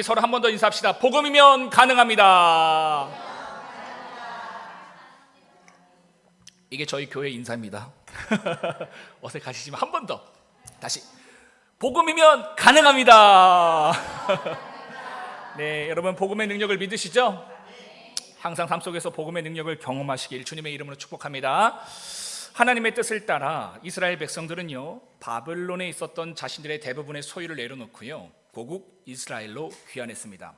서로 한 번 더 인사합시다. 복음이면 가능합니다. 이게 저희 교회 인사입니다. 어색하시지만 한 번 더 다시 복음이면 가능합니다. 네, 여러분 복음의 능력을 믿으시죠? 항상 삶 속에서 복음의 능력을 경험하시길 주님의 이름으로 축복합니다. 하나님의 뜻을 따라 이스라엘 백성들은요, 바벨론에 있었던 자신들의 대부분의 소유를 내려놓고요, 고국 이스라엘로 귀환했습니다.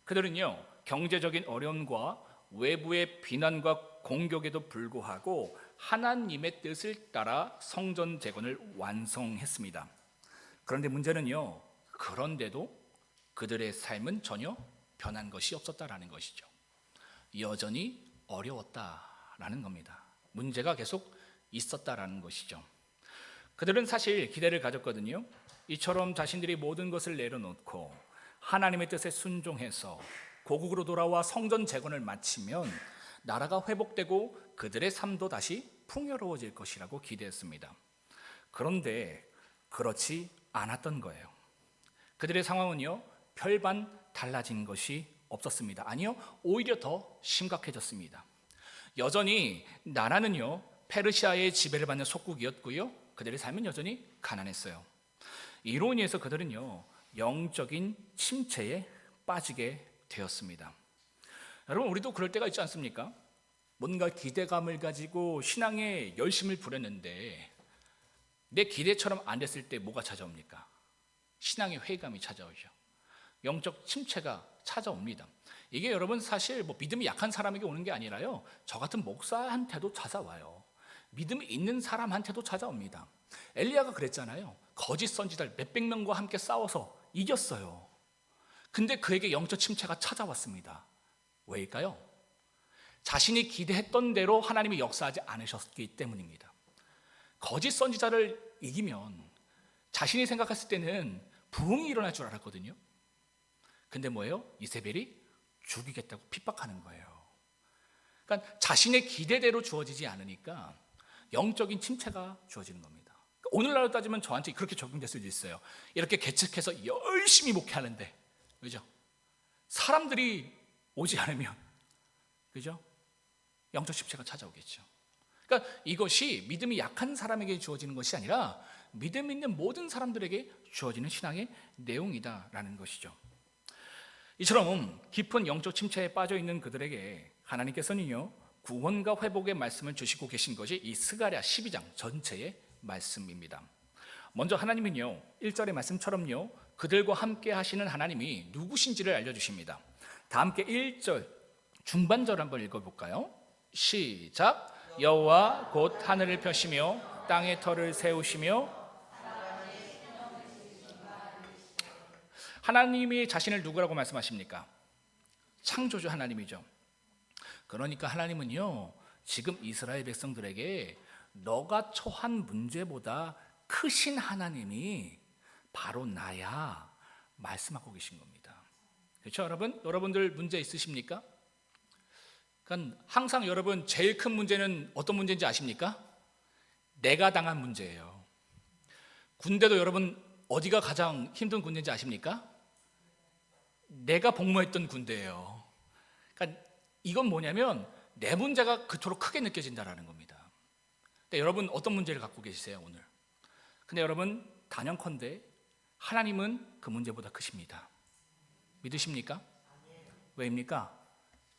그들은요, 경제적인 어려움과 외부의 비난과 공격에도 불구하고 하나님의 뜻을 따라 성전 재건을 완성했습니다. 그런데 문제는요, 그런데도 그들의 삶은 전혀 변한 것이 없었다라는 것이죠. 여전히 어려웠다라는 겁니다. 문제가 계속 있었다라는 것이죠. 그들은 사실 기대를 가졌거든요. 이처럼 자신들이 모든 것을 내려놓고 하나님의 뜻에 순종해서 고국으로 돌아와 성전 재건을 마치면 나라가 회복되고 그들의 삶도 다시 풍요로워질 것이라고 기대했습니다. 그런데 그렇지 않았던 거예요. 그들의 상황은요, 별반 달라진 것이 없었습니다. 아니요, 오히려 더 심각해졌습니다. 여전히 나라는요, 페르시아의 지배를 받는 속국이었고요, 그들의 삶은 여전히 가난했어요. 이로 인해서 그들은요, 영적인 침체에 빠지게 되었습니다. 여러분, 우리도 그럴 때가 있지 않습니까? 뭔가 기대감을 가지고 신앙에 열심을 부렸는데 내 기대처럼 안 됐을 때 뭐가 찾아옵니까? 신앙의 회의감이 찾아오죠. 영적 침체가 찾아옵니다. 이게 여러분 사실 믿음이 약한 사람에게 오는 게 아니라요, 저 같은 목사한테도 찾아와요. 믿음이 있는 사람한테도 찾아옵니다. 엘리야가 그랬잖아요. 거짓 선지자들 몇백 명과 함께 싸워서 이겼어요. 근데 그에게 영적 침체가 찾아왔습니다. 왜일까요? 자신이 기대했던 대로 하나님이 역사하지 않으셨기 때문입니다. 거짓 선지자를 이기면 자신이 생각했을 때는 부흥이 일어날 줄 알았거든요. 근데 뭐예요? 이세벨이 죽이겠다고 핍박하는 거예요. 그러니까 자신의 기대대로 주어지지 않으니까 영적인 침체가 주어지는 겁니다. 오늘날로 따지면 저한테 그렇게 적용될 수도 있어요. 이렇게 개척해서 열심히 목회하는데, 그죠? 사람들이 오지 않으면, 그죠? 영적 침체가 찾아오겠죠. 그러니까 이것이 믿음이 약한 사람에게 주어지는 것이 아니라 믿음 있는 모든 사람들에게 주어지는 신앙의 내용이다라는 것이죠. 이처럼 깊은 영적 침체에 빠져 있는 그들에게 하나님께서는요, 구원과 회복의 말씀을 주시고 계신 것이 이 스가랴 12장 전체의 말씀입니다. 먼저 하나님은요, 1절의 말씀처럼요, 그들과 함께 하시는 하나님이 누구신지를 알려주십니다. 다 함께 1절 중반절 한번 읽어볼까요? 시작. 여호와 곧 하늘을 펴시며 땅의 터를 세우시며. 하나님이 자신을 누구라고 말씀하십니까? 창조주 하나님이죠. 그러니까 하나님은요, 지금 이스라엘 백성들에게 너가 처한 문제보다 크신 하나님이 바로 나야 말씀하고 계신 겁니다. 그렇죠, 여러분? 여러분들 문제 있으십니까? 그러니까 항상 여러분 제일 큰 문제는 어떤 문제인지 아십니까? 내가 당한 문제예요. 군대도 여러분 어디가 가장 힘든 군대인지 아십니까? 내가 복무했던 군대예요. 그러니까 이건 뭐냐면 내 문제가 그토록 크게 느껴진다라는 겁니다. 근데 여러분 어떤 문제를 갖고 계시세요 오늘? 근데 여러분 단연컨대 하나님은 그 문제보다 크십니다. 믿으십니까? 왜입니까?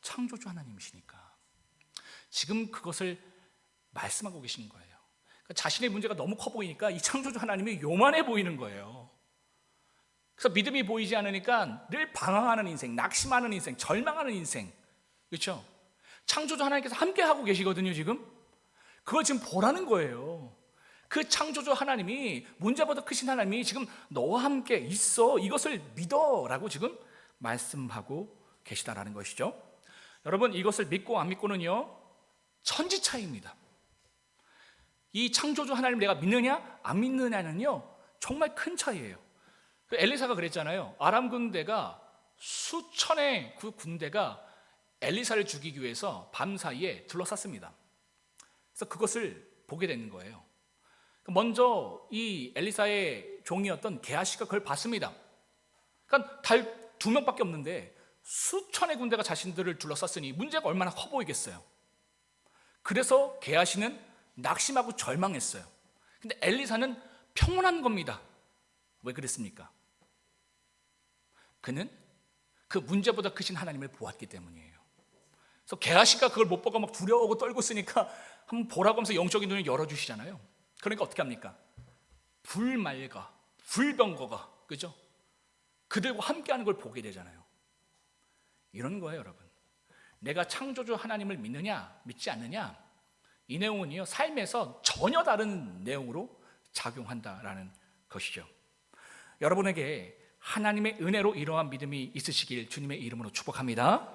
창조주 하나님이시니까. 지금 그것을 말씀하고 계신 거예요. 그러니까 자신의 문제가 너무 커 보이니까 이 창조주 하나님이 요만해 보이는 거예요. 그래서 믿음이 보이지 않으니까 늘 방황하는 인생, 낙심하는 인생, 절망하는 인생, 그렇죠? 창조주 하나님께서 함께 하고 계시거든요. 지금 그걸 지금 보라는 거예요. 그 창조주 하나님이, 문제보다 크신 하나님이 지금 너와 함께 있어, 이것을 믿어라고 지금 말씀하고 계시다라는 것이죠. 여러분 이것을 믿고 안 믿고는요, 천지 차이입니다. 이 창조주 하나님 내가 믿느냐 안 믿느냐는요, 정말 큰 차이예요. 엘리사가 그랬잖아요. 아람 군대가 수천의 그 군대가 엘리사를 죽이기 위해서 밤사이에 둘러쌌습니다. 그래서 그것을 보게 되는 거예요. 먼저 이 엘리사의 종이었던 게하시가 그걸 봤습니다. 그러니까 2명밖에 없는데 수천의 군대가 자신들을 둘러쌌으니 문제가 얼마나 커 보이겠어요. 그래서 게하시는 낙심하고 절망했어요. 근데 엘리사는 평온한 겁니다. 왜 그랬습니까? 그는 그 문제보다 크신 하나님을 보았기 때문이에요. 그래서 게하시가 그걸 못 보고 막 두려워하고 떨고 있으니까 한번 보라고 하면서 영적인 눈을 열어주시잖아요. 그러니까 어떻게 합니까? 불말과 불병거가, 그죠? 그들과 함께하는 걸 보게 되잖아요. 이런 거예요, 여러분. 내가 창조주 하나님을 믿느냐 믿지 않느냐, 이 내용은요 삶에서 전혀 다른 내용으로 작용한다라는 것이죠. 여러분에게 하나님의 은혜로 이러한 믿음이 있으시길 주님의 이름으로 축복합니다.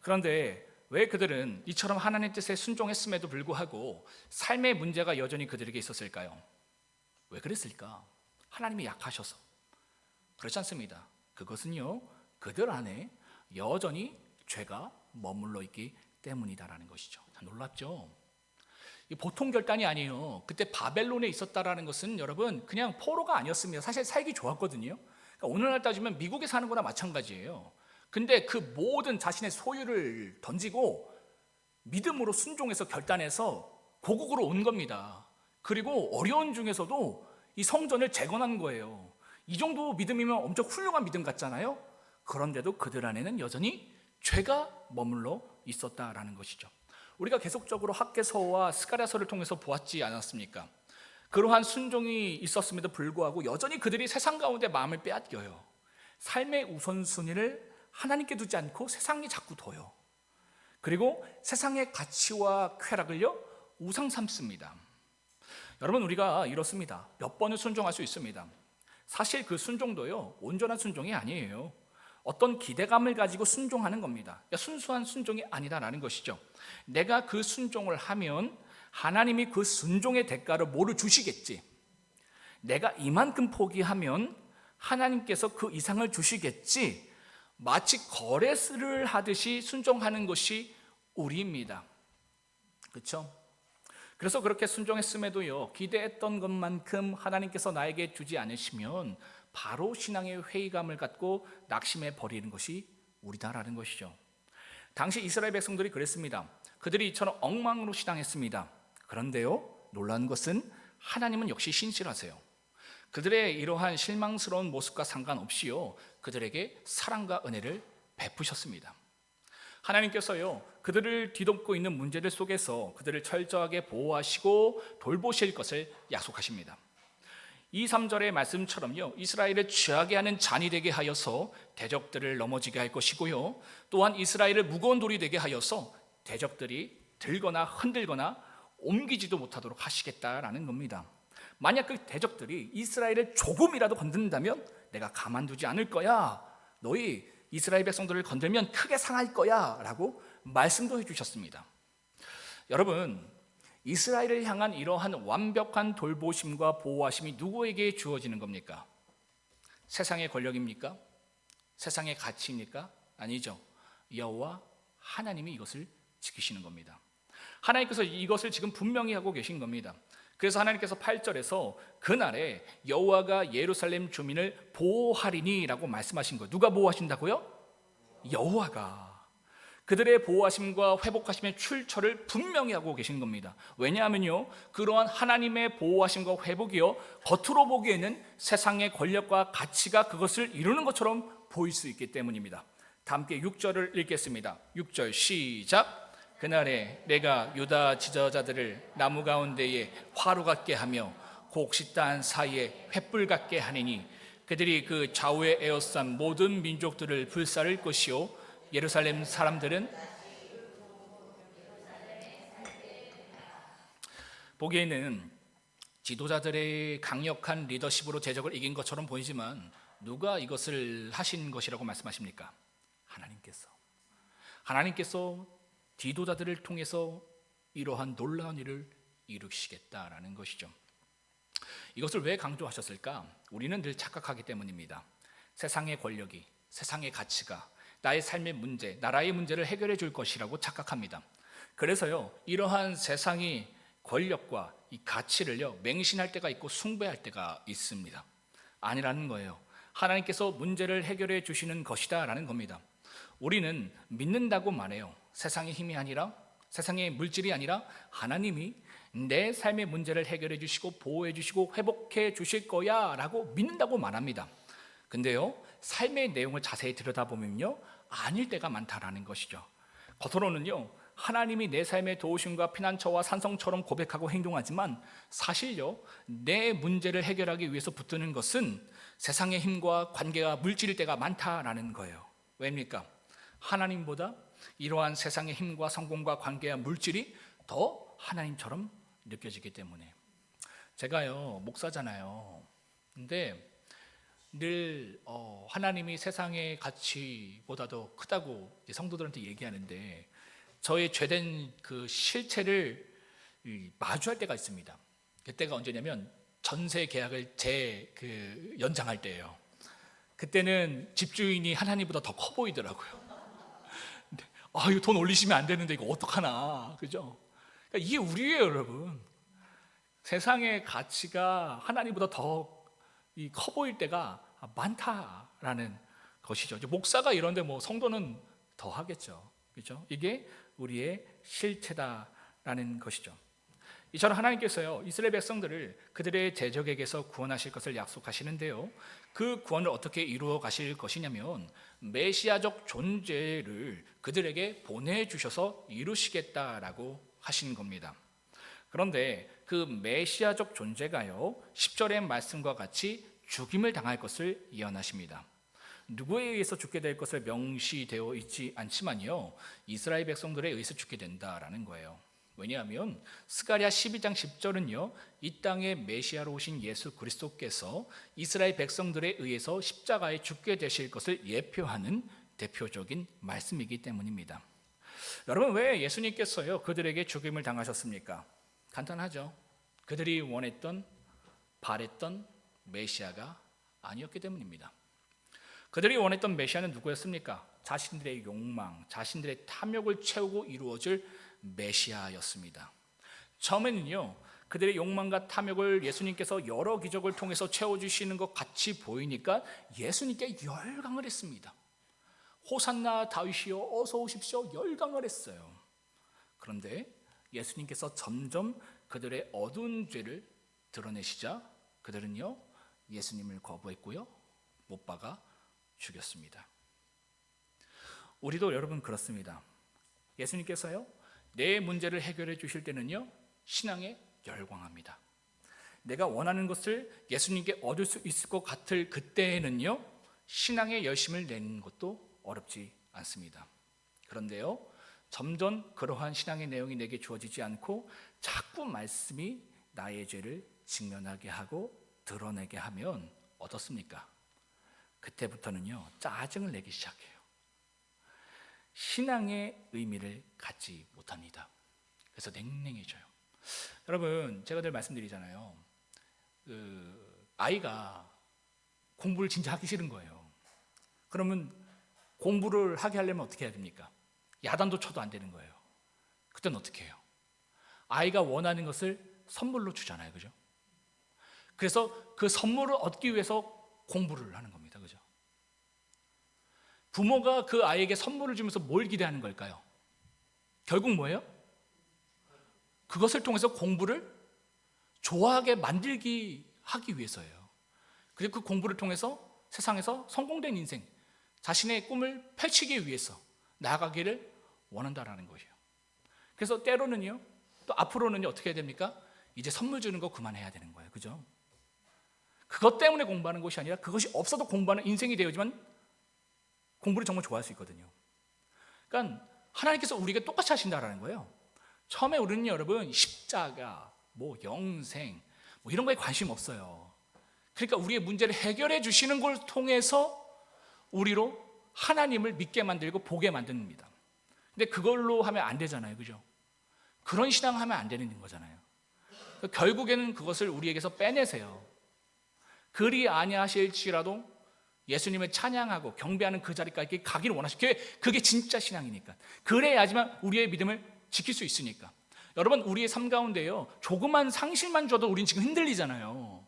그런데 왜 그들은 이처럼 하나님 뜻에 순종했음에도 불구하고 삶의 문제가 여전히 그들에게 있었을까요? 왜 그랬을까? 하나님이 약하셔서. 그렇지 않습니다. 그것은요 그들 안에 여전히 죄가 머물러 있기 때문이다라는 것이죠. 놀랍죠? 보통 결단이 아니에요. 그때 바벨론에 있었다라는 것은 여러분 그냥 포로가 아니었습니다. 사실 살기 좋았거든요. 그러니까 오늘날 따지면 미국에 사는 거나 마찬가지예요. 근데 그 모든 자신의 소유를 던지고 믿음으로 순종해서 결단해서 고국으로 온 겁니다. 그리고 어려운 중에서도 이 성전을 재건한 거예요. 이 정도 믿음이면 엄청 훌륭한 믿음 같잖아요. 그런데도 그들 안에는 여전히 죄가 머물러 있었다라는 것이죠. 우리가 계속적으로 학개서와 스가랴서를 통해서 보았지 않았습니까? 그러한 순종이 있었음에도 불구하고 여전히 그들이 세상 가운데 마음을 빼앗겨요. 삶의 우선순위를 하나님께 두지 않고 세상에 자꾸 둬요. 그리고 세상의 가치와 쾌락을요 우상 삼습니다. 여러분 우리가 이렇습니다. 몇 번을 순종할 수 있습니다. 사실 그 순종도요 온전한 순종이 아니에요. 어떤 기대감을 가지고 순종하는 겁니다. 순수한 순종이 아니다라는 것이죠. 내가 그 순종을 하면 하나님이 그 순종의 대가를 뭐를 주시겠지. 내가 이만큼 포기하면 하나님께서 그 이상을 주시겠지. 마치 거래를 하듯이 순종하는 것이 우리입니다. 그렇죠? 그래서 그렇게 순종했음에도요 기대했던 것만큼 하나님께서 나에게 주지 않으시면 바로 신앙의 회의감을 갖고 낙심해 버리는 것이 우리다라는 것이죠. 당시 이스라엘 백성들이 그랬습니다. 그들이 이처럼 엉망으로 신앙했습니다. 그런데요 놀라운 것은 하나님은 역시 신실하세요. 그들의 이러한 실망스러운 모습과 상관없이요 그들에게 사랑과 은혜를 베푸셨습니다. 하나님께서요 그들을 뒤덮고 있는 문제들 속에서 그들을 철저하게 보호하시고 돌보실 것을 약속하십니다. 2, 3절의 말씀처럼요 이스라엘을 취하게 하는 잔이 되게 하여서 대적들을 넘어지게 할 것이고요, 또한 이스라엘을 무거운 돌이 되게 하여서 대적들이 들거나 흔들거나 옮기지도 못하도록 하시겠다라는 겁니다. 만약 그 대적들이 이스라엘을 조금이라도 건든다면 내가 가만두지 않을 거야, 너희 이스라엘 백성들을 건들면 크게 상할 거야 라고 말씀도 해주셨습니다. 여러분 이스라엘을 향한 이러한 완벽한 돌보심과 보호하심이 누구에게 주어지는 겁니까? 세상의 권력입니까? 세상의 가치입니까? 아니죠. 여호와 하나님이 이것을 지키시는 겁니다. 하나님께서 이것을 지금 분명히 하고 계신 겁니다. 그래서 하나님께서 8절에서 그날에 여호와가 예루살렘 주민을 보호하리니 라고 말씀하신 거예요. 누가 보호하신다고요? 여호와가. 그들의 보호하심과 회복하심의 출처를 분명히 하고 계신 겁니다. 왜냐하면요 그러한 하나님의 보호하심과 회복이요 겉으로 보기에는 세상의 권력과 가치가 그것을 이루는 것처럼 보일 수 있기 때문입니다. 다 함께 6절을 읽겠습니다. 6절 시작. 그날에 내가 유다 지저자들을 나무 가운데에 화로 같게 하며 곡식단 사이에 횃불 같게 하리니 그들이 그 좌우에 에워싼 모든 민족들을 불사를 것이요 예루살렘 사람들은 보기에는 지도자들의 강력한 리더십으로 대적을 이긴 것처럼 보이지만 누가 이것을 하신 것이라고 말씀하십니까? 하나님께서 지도자들을 통해서 이러한 놀라운 일을 이루시겠다라는 것이죠. 이것을 왜 강조하셨을까? 우리는 늘 착각하기 때문입니다. 세상의 권력이, 세상의 가치가 나의 삶의 문제, 나라의 문제를 해결해 줄 것이라고 착각합니다. 그래서요 이러한 세상의 권력과 이 가치를요 맹신할 때가 있고 숭배할 때가 있습니다. 아니라는 거예요. 하나님께서 문제를 해결해 주시는 것이다라는 겁니다. 우리는 믿는다고 말해요. 세상의 힘이 아니라, 세상의 물질이 아니라 하나님이 내 삶의 문제를 해결해 주시고 보호해 주시고 회복해 주실 거야 라고 믿는다고 말합니다. 근데요, 삶의 내용을 자세히 들여다보면요, 아닐 때가 많다라는 것이죠. 겉으로는요, 하나님이 내 삶의 도우심과 피난처와 산성처럼 고백하고 행동하지만 사실요, 내 문제를 해결하기 위해서 붙드는 것은 세상의 힘과 관계가 물질일 때가 많다라는 거예요. 왜입니까? 하나님보다 이러한 세상의 힘과 성공과 관계와 물질이 더 하나님처럼 느껴지기 때문에. 제가요, 목사잖아요. 근데 늘 하나님이 세상의 가치보다도 크다고 성도들한테 얘기하는데, 저의 죄된 그 실체를 마주할 때가 있습니다. 그때가 언제냐면 전세 계약을 연장할 때예요. 그때는 집주인이 하나님보다 더 커 보이더라고요. 근데, 이거 돈 올리시면 안 되는데 이거 어떡하나, 그죠? 그러니까 이게 우리예요, 여러분. 세상의 가치가 하나님보다 더 커 보일 때가 많다라는 것이죠. 목사가 이런데 뭐 성도는 더 하겠죠, 그죠? 이게 우리의 실체다라는 것이죠. 이처럼 하나님께서요, 이스라엘 백성들을 그들의 대적에게서 구원하실 것을 약속하시는데요, 그 구원을 어떻게 이루어 가실 것이냐면 메시아적 존재를 그들에게 보내주셔서 이루시겠다라고 하신 겁니다. 그런데 그 메시아적 존재가요, 10절의 말씀과 같이 죽임을 당할 것을 예언하십니다. 누구에 의해서 죽게 될 것을 명시되어 있지 않지만요, 이스라엘 백성들에 의해서 죽게 된다라는 거예요. 왜냐하면 스가랴 12장 10절은요, 이 땅에 메시아로 오신 예수 그리스도께서 이스라엘 백성들에 의해서 십자가에 죽게 되실 것을 예표하는 대표적인 말씀이기 때문입니다. 여러분, 왜 예수님께서요 그들에게 죽임을 당하셨습니까? 간단하죠. 그들이 원했던, 바랬던 메시아가 아니었기 때문입니다. 그들이 원했던 메시아는 누구였습니까? 자신들의 욕망, 자신들의 탐욕을 채우고 이루어질 메시아였습니다. 처음에는요, 그들의 욕망과 탐욕을 예수님께서 여러 기적을 통해서 채워주시는 것 같이 보이니까 예수님께 열광을 했습니다. 호산나 다윗이여 어서 오십시오, 열광을 했어요. 그런데 예수님께서 점점 그들의 어두운 죄를 드러내시자 그들은요, 예수님을 거부했고요, 못 박아 죽였습니다. 우리도 여러분 그렇습니다. 예수님께서요, 내 문제를 해결해 주실 때는요, 신앙에 열광합니다. 내가 원하는 것을 예수님께 얻을 수 있을 것 같을 그때에는요, 신앙의 열심을 내는 것도 어렵지 않습니다. 그런데요, 점점 그러한 신앙의 내용이 내게 주어지지 않고 자꾸 말씀이 나의 죄를 직면하게 하고 드러내게 하면 어떻습니까? 그때부터는요, 짜증을 내기 시작해요. 신앙의 의미를 갖지 못합니다. 그래서 냉랭해져요. 여러분, 제가 늘 말씀드리잖아요. 아이가 공부를 진짜 하기 싫은 거예요. 그러면 공부를 하게 하려면 어떻게 해야 됩니까? 야단도 쳐도 안 되는 거예요. 그때는 어떻게 해요? 아이가 원하는 것을 선물로 주잖아요, 그죠? 그래서 그 선물을 얻기 위해서 공부를 하는 겁니다, 그죠? 부모가 그 아이에게 선물을 주면서 뭘 기대하는 걸까요? 결국 뭐예요? 그것을 통해서 공부를 좋아하게 하기 위해서예요. 그리고 그 공부를 통해서 세상에서 성공된 인생, 자신의 꿈을 펼치기 위해서 나아가기를 원한다라는 것이에요. 그래서 때로는요, 또 앞으로는요, 어떻게 해야 됩니까? 이제 선물 주는 거 그만해야 되는 거예요, 그죠? 그것 때문에 공부하는 것이 아니라 그것이 없어도 공부하는 인생이 되어야지만 공부를 정말 좋아할 수 있거든요. 그러니까 하나님께서 우리에게 똑같이 하신다라는 거예요. 처음에 우리는 여러분 십자가, 영생, 이런 거에 관심 없어요. 그러니까 우리의 문제를 해결해 주시는 걸 통해서 우리로 하나님을 믿게 만들고 보게 만듭니다. 근데 그걸로 하면 안 되잖아요, 그죠? 그런 신앙 하면 안 되는 거잖아요. 결국에는 그것을 우리에게서 빼내세요. 그리 아니하실지라도 예수님을 찬양하고 경배하는 그 자리까지 가기를 원하시고, 그게 진짜 신앙이니까. 그래야지만 우리의 믿음을 지킬 수 있으니까. 여러분, 우리의 삶 가운데요, 조그만 상실만 줘도 우린 지금 흔들리잖아요.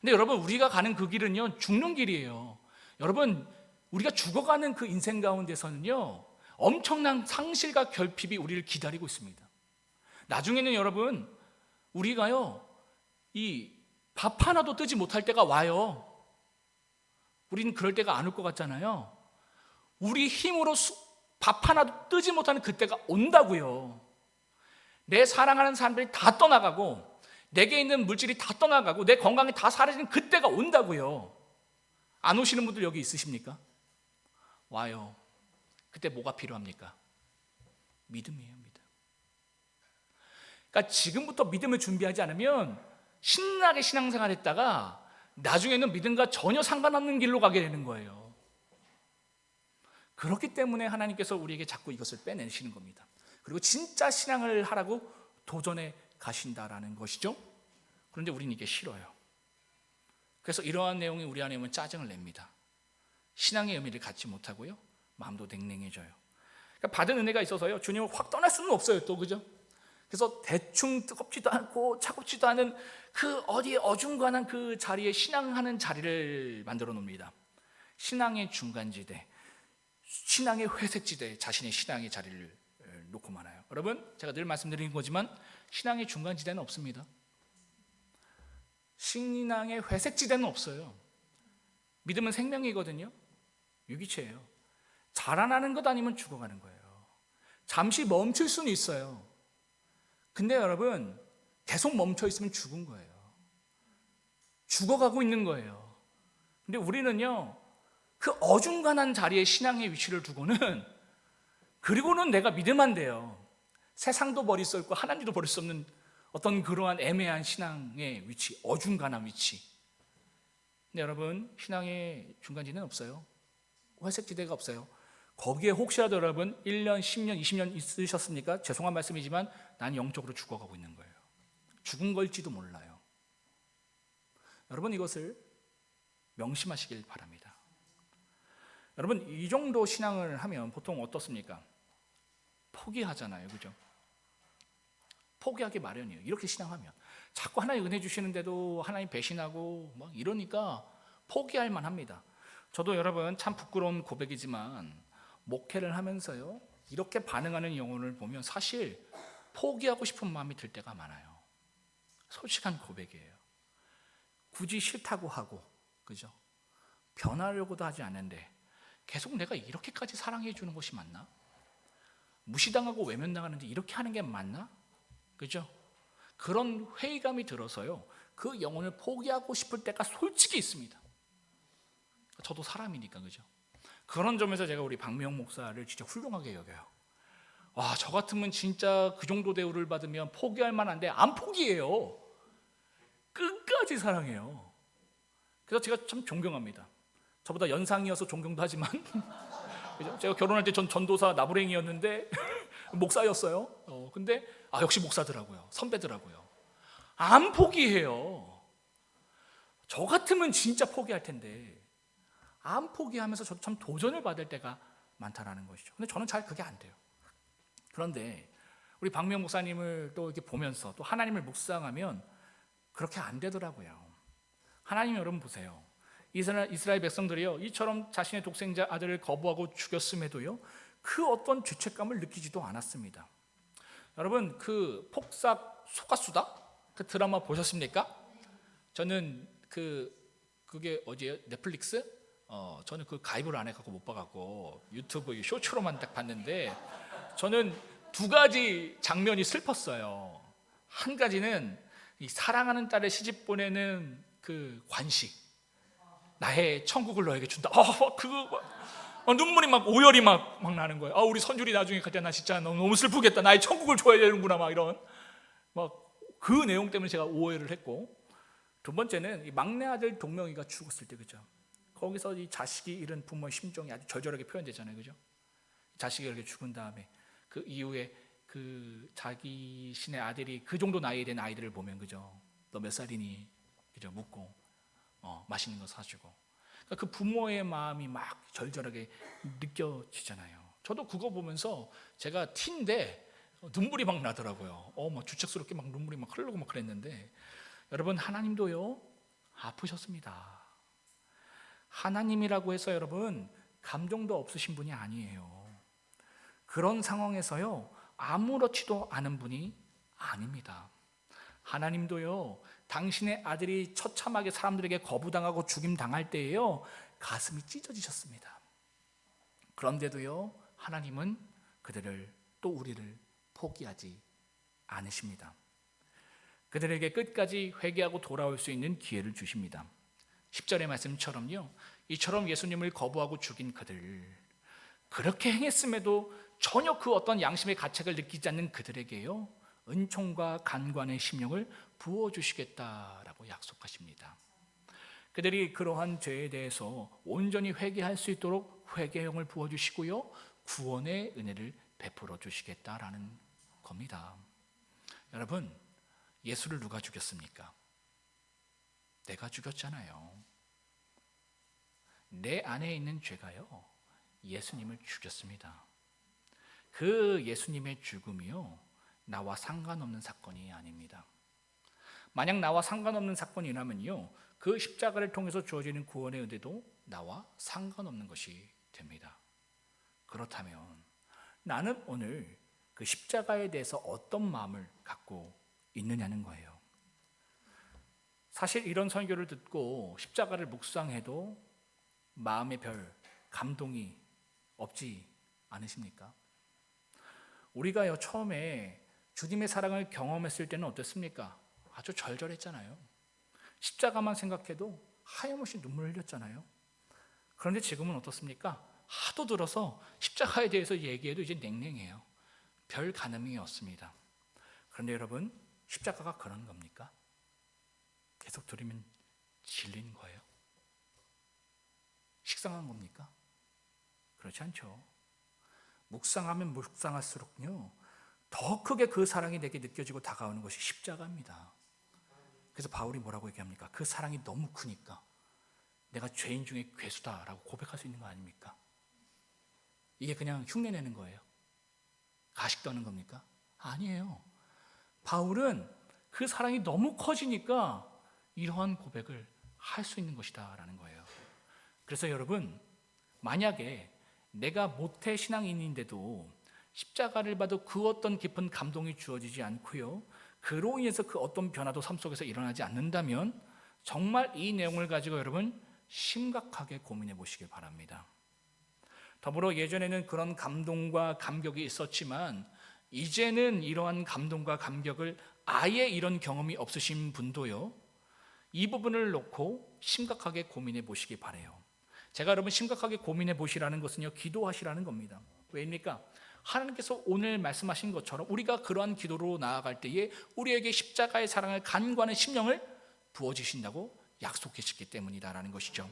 근데 여러분, 우리가 가는 그 길은요, 죽는 길이에요. 여러분, 우리가 죽어가는 그 인생 가운데서는요, 엄청난 상실과 결핍이 우리를 기다리고 있습니다. 나중에는 여러분, 우리가요, 이 밥 하나도 뜨지 못할 때가 와요. 우리는 그럴 때가 안 올 것 같잖아요. 우리 힘으로 밥 하나도 뜨지 못하는 그때가 온다고요. 내 사랑하는 사람들이 다 떠나가고, 내게 있는 물질이 다 떠나가고, 내 건강이 다 사라지는 그때가 온다고요. 안 오시는 분들 여기 있으십니까? 와요. 그때 뭐가 필요합니까? 믿음이에요, 믿음. 그러니까 지금부터 믿음을 준비하지 않으면 신나게 신앙생활 했다가 나중에는 믿음과 전혀 상관없는 길로 가게 되는 거예요. 그렇기 때문에 하나님께서 우리에게 자꾸 이것을 빼내시는 겁니다. 그리고 진짜 신앙을 하라고 도전해 가신다라는 것이죠. 그런데 우리는 이게 싫어요. 그래서 이러한 내용이 우리 안에 오면 짜증을 냅니다. 신앙의 의미를 갖지 못하고요, 마음도 냉랭해져요. 그러니까 받은 은혜가 있어서요, 주님을 확 떠날 수는 없어요, 또, 그죠? 그래서 대충 뜨겁지도 않고 차갑지도 않은 그 어디에 어중간한 그 자리에 신앙하는 자리를 만들어 놓습니다. 신앙의 중간지대, 신앙의 회색지대, 자신의 신앙의 자리를 놓고 말아요. 여러분, 제가 늘 말씀드리는 거지만 신앙의 중간지대는 없습니다. 신앙의 회색지대는 없어요. 믿음은 생명이거든요. 유기체예요. 자라나는 것 아니면 죽어가는 거예요. 잠시 멈출 수는 있어요. 근데 여러분, 계속 멈춰 있으면 죽은 거예요. 죽어가고 있는 거예요. 근데 우리는요, 그 어중간한 자리에 신앙의 위치를 두고는, 그리고는 내가 믿으면 돼요. 세상도 버릴 수 없고 하나님도 버릴 수 없는 어떤 그러한 애매한 신앙의 위치, 어중간한 위치. 근데 여러분, 신앙의 중간지대는 없어요. 회색지대가 없어요. 거기에 혹시라도 여러분 1년, 10년, 20년 있으셨습니까? 죄송한 말씀이지만 난 영적으로 죽어가고 있는 거예요. 죽은 걸지도 몰라요. 여러분, 이것을 명심하시길 바랍니다. 여러분, 이 정도 신앙을 하면 보통 어떻습니까? 포기하잖아요, 그죠? 포기하기 마련이에요. 이렇게 신앙하면 자꾸 하나님 은혜 주시는데도 하나님 배신하고 막 이러니까 포기할 만합니다. 저도 여러분, 참 부끄러운 고백이지만 목회를 하면서요, 이렇게 반응하는 영혼을 보면 사실 포기하고 싶은 마음이 들 때가 많아요. 솔직한 고백이에요. 굳이 싫다고 하고, 그죠? 변하려고도 하지 않는데 계속 내가 이렇게까지 사랑해 주는 것이 맞나? 무시당하고 외면당하는데 이렇게 하는 게 맞나? 그죠? 그런 회의감이 들어서요, 그 영혼을 포기하고 싶을 때가 솔직히 있습니다. 저도 사람이니까, 그죠? 그런 점에서 제가 우리 박미영 목사를 진짜 훌륭하게 여겨요. 와, 저 같으면 진짜 그 정도 대우를 받으면 포기할 만한데 안 포기해요. 끝까지 사랑해요. 그래서 제가 참 존경합니다. 저보다 연상이어서 존경도 하지만 그죠? 제가 결혼할 때 전 전도사 나부랭이였는데 목사였어요. 근데 역시 목사더라고요. 선배더라고요. 안 포기해요. 저 같으면 진짜 포기할 텐데 안 포기하면서 저도 참 도전을 받을 때가 많다라는 것이죠. 근데 저는 잘 그게 안 돼요. 그런데 우리 박명 목사님을 또 이렇게 보면서 또 하나님을 묵상하면 그렇게 안 되더라고요. 하나님, 여러분 보세요. 이스라엘 백성들이요, 이처럼 자신의 독생자 아들을 거부하고 죽였음에도요, 그 어떤 죄책감을 느끼지도 않았습니다. 여러분, 그 폭삭 속가수다? 그 드라마 보셨습니까? 저는 그게 어디예요? 넷플릭스? 저는 그 가입을 안 해갖고 못 봐갖고 유튜브 쇼츠로만 딱 봤는데, 저는 두 가지 장면이 슬펐어요. 한 가지는 이 사랑하는 딸을 시집 보내는 그 관식, 나의 천국을 너에게 준다. 눈물이 막 오열이 막 나는 거예요. 우리 선율이 나중에 갈 때 나 진짜 너무 슬프겠다. 나의 천국을 줘야 되는구나, 막 이런 막 그 내용 때문에 제가 오해를 했고, 두 번째는 이 막내 아들 동명이가 죽었을 때, 그죠? 거기서 이 자식이 잃은 부모의 심정이 아주 절절하게 표현되잖아요, 그죠? 자식이 이렇게 죽은 다음에 그 이후에 그 자기 신의 아들이 그 정도 나이 된 아이들을 보면, 그죠? 너 몇 살이니? 그죠? 묻고 맛있는 거 사주고, 그러니까 그 부모의 마음이 막 절절하게 느껴지잖아요. 저도 그거 보면서 제가 티인데 눈물이 막 나더라고요. 막 주책스럽게 막 눈물이 막 흐르고 막 그랬는데, 여러분, 하나님도요, 아프셨습니다. 하나님이라고 해서 여러분 감정도 없으신 분이 아니에요. 그런 상황에서요 아무렇지도 않은 분이 아닙니다. 하나님도요 당신의 아들이 처참하게 사람들에게 거부당하고 죽임당할 때에요 가슴이 찢어지셨습니다. 그런데도요 하나님은 그들을 또 우리를 포기하지 않으십니다. 그들에게 끝까지 회개하고 돌아올 수 있는 기회를 주십니다. 10절의 말씀처럼요 이처럼 예수님을 거부하고 죽인 그들, 그렇게 행했음에도 전혀 그 어떤 양심의 가책을 느끼지 않는 그들에게요 은총과 간구하는 심령을 부어주시겠다라고 약속하십니다. 그들이 그러한 죄에 대해서 온전히 회개할 수 있도록 회개형을 부어주시고요 구원의 은혜를 베풀어 주시겠다라는 겁니다. 여러분, 예수를 누가 죽였습니까? 내가 죽였잖아요. 내 안에 있는 죄가요 예수님을 죽였습니다. 그 예수님의 죽음이요 나와 상관없는 사건이 아닙니다. 만약 나와 상관없는 사건이라면요 그 십자가를 통해서 주어지는 구원의 은혜도 나와 상관없는 것이 됩니다. 그렇다면 나는 오늘 그 십자가에 대해서 어떤 마음을 갖고 있느냐는 거예요. 사실 이런 설교를 듣고 십자가를 묵상해도 마음에 별 감동이 없지 않으십니까? 우리가요 처음에 주님의 사랑을 경험했을 때는 어땠습니까? 아주 절절했잖아요. 십자가만 생각해도 하염없이 눈물을 흘렸잖아요. 그런데 지금은 어떻습니까? 하도 들어서 십자가에 대해서 얘기해도 이제 냉랭해요. 별 가늠이 없습니다. 그런데 여러분, 십자가가 그런 겁니까? 계속 들으면 질린 거예요? 식상한 겁니까? 그렇지 않죠. 묵상하면 묵상할수록요 더 크게 그 사랑이 내게 느껴지고 다가오는 것이 십자가입니다. 그래서 바울이 뭐라고 얘기합니까? 그 사랑이 너무 크니까 내가 죄인 중에 괴수다라고 고백할 수 있는 거 아닙니까? 이게 그냥 흉내내는 거예요? 가식 떠는 겁니까? 아니에요. 바울은 그 사랑이 너무 커지니까 이러한 고백을 할 수 있는 것이다 라는 거예요. 그래서 여러분, 만약에 내가 모태 신앙인인데도 십자가를 봐도 그 어떤 깊은 감동이 주어지지 않고요 그로 인해서 그 어떤 변화도 삶 속에서 일어나지 않는다면 정말 이 내용을 가지고 여러분 심각하게 고민해 보시길 바랍니다. 더불어 예전에는 그런 감동과 감격이 있었지만 이제는 이러한 감동과 감격을 아예 이런 경험이 없으신 분도요 이 부분을 놓고 심각하게 고민해 보시기 바라요. 제가 여러분 심각하게 고민해 보시라는 것은요 기도하시라는 겁니다. 왜입니까? 하나님께서 오늘 말씀하신 것처럼 우리가 그러한 기도로 나아갈 때에 우리에게 십자가의 사랑을 간구하는 심령을 부어주신다고 약속하셨기 때문이다라는 것이죠.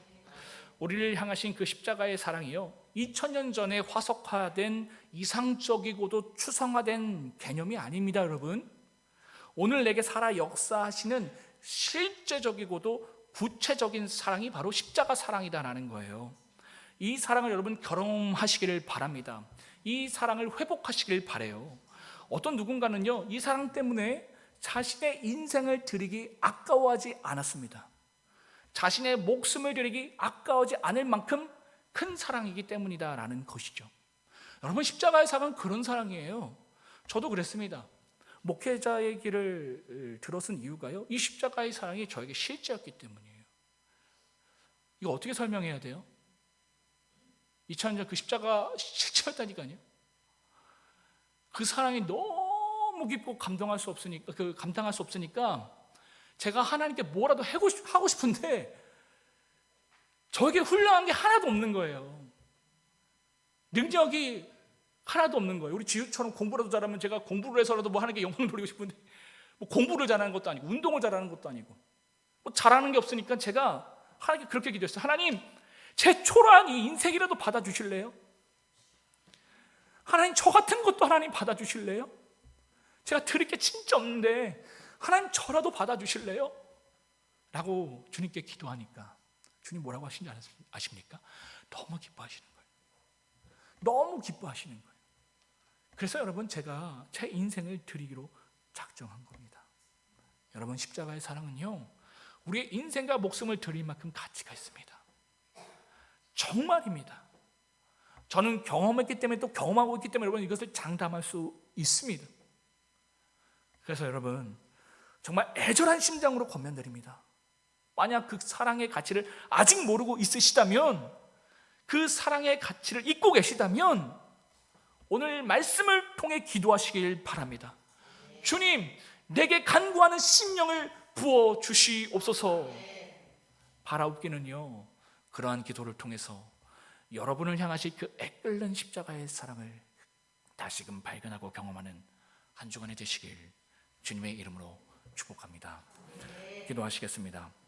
우리를 향하신 그 십자가의 사랑이요 2000년 전에 화석화된 이상적이고도 추상화된 개념이 아닙니다. 여러분, 오늘 내게 살아 역사하시는 실제적이고도 구체적인 사랑이 바로 십자가 사랑이다라는 거예요. 이 사랑을 여러분 경험하시기를 바랍니다. 이 사랑을 회복하시길 바라요. 어떤 누군가는요 이 사랑 때문에 자신의 인생을 드리기 아까워하지 않았습니다. 자신의 목숨을 드리기 아까워하지 않을 만큼 큰 사랑이기 때문이다라는 것이죠. 여러분, 십자가의 사랑은 그런 사랑이에요. 저도 그랬습니다. 목회자의 길을 들어선 이유가요 이 십자가의 사랑이 저에게 실제였기 때문이에요. 이거 어떻게 설명해야 돼요? 2000년 그 십자가 실제였다니까요. 그 사랑이 너무 깊고 감당할 수 없으니까 제가 하나님께 뭐라도 하고 싶은데 저에게 훌륭한 게 하나도 없는 거예요. 능력이 하나도 없는 거예요. 우리 지우처럼 공부라도 잘하면 제가 공부를 해서라도 뭐 하나님께 영광 돌리고 싶은데 뭐 공부를 잘하는 것도 아니고 운동을 잘하는 것도 아니고 뭐 잘하는 게 없으니까 제가 하나님께 그렇게 기도했어요. 하나님, 제 초라한 이 인생이라도 받아주실래요? 하나님, 저 같은 것도 하나님 받아주실래요? 제가 드릴 게 진짜 없는데 하나님 저라도 받아주실래요? 라고 주님께 기도하니까 주님 뭐라고 하시는지 아십니까? 너무 기뻐하시는 거예요. 너무 기뻐하시는 거예요. 그래서 여러분, 제가 제 인생을 드리기로 작정한 겁니다. 여러분, 십자가의 사랑은요 우리의 인생과 목숨을 드릴 만큼 가치가 있습니다. 정말입니다. 저는 경험했기 때문에 또 경험하고 있기 때문에 여러분 이것을 장담할 수 있습니다. 그래서 여러분 정말 애절한 심장으로 권면드립니다. 만약 그 사랑의 가치를 아직 모르고 있으시다면, 그 사랑의 가치를 잊고 계시다면 오늘 말씀을 통해 기도하시길 바랍니다. 주님, 내게 간구하는 심령을 부어 주시옵소서. 바라옵기는요, 그러한 기도를 통해서 여러분을 향하신 그 애끓는 십자가의 사랑을 다시금 발견하고 경험하는 한 주간이 되시길 주님의 이름으로 축복합니다. 기도하시겠습니다.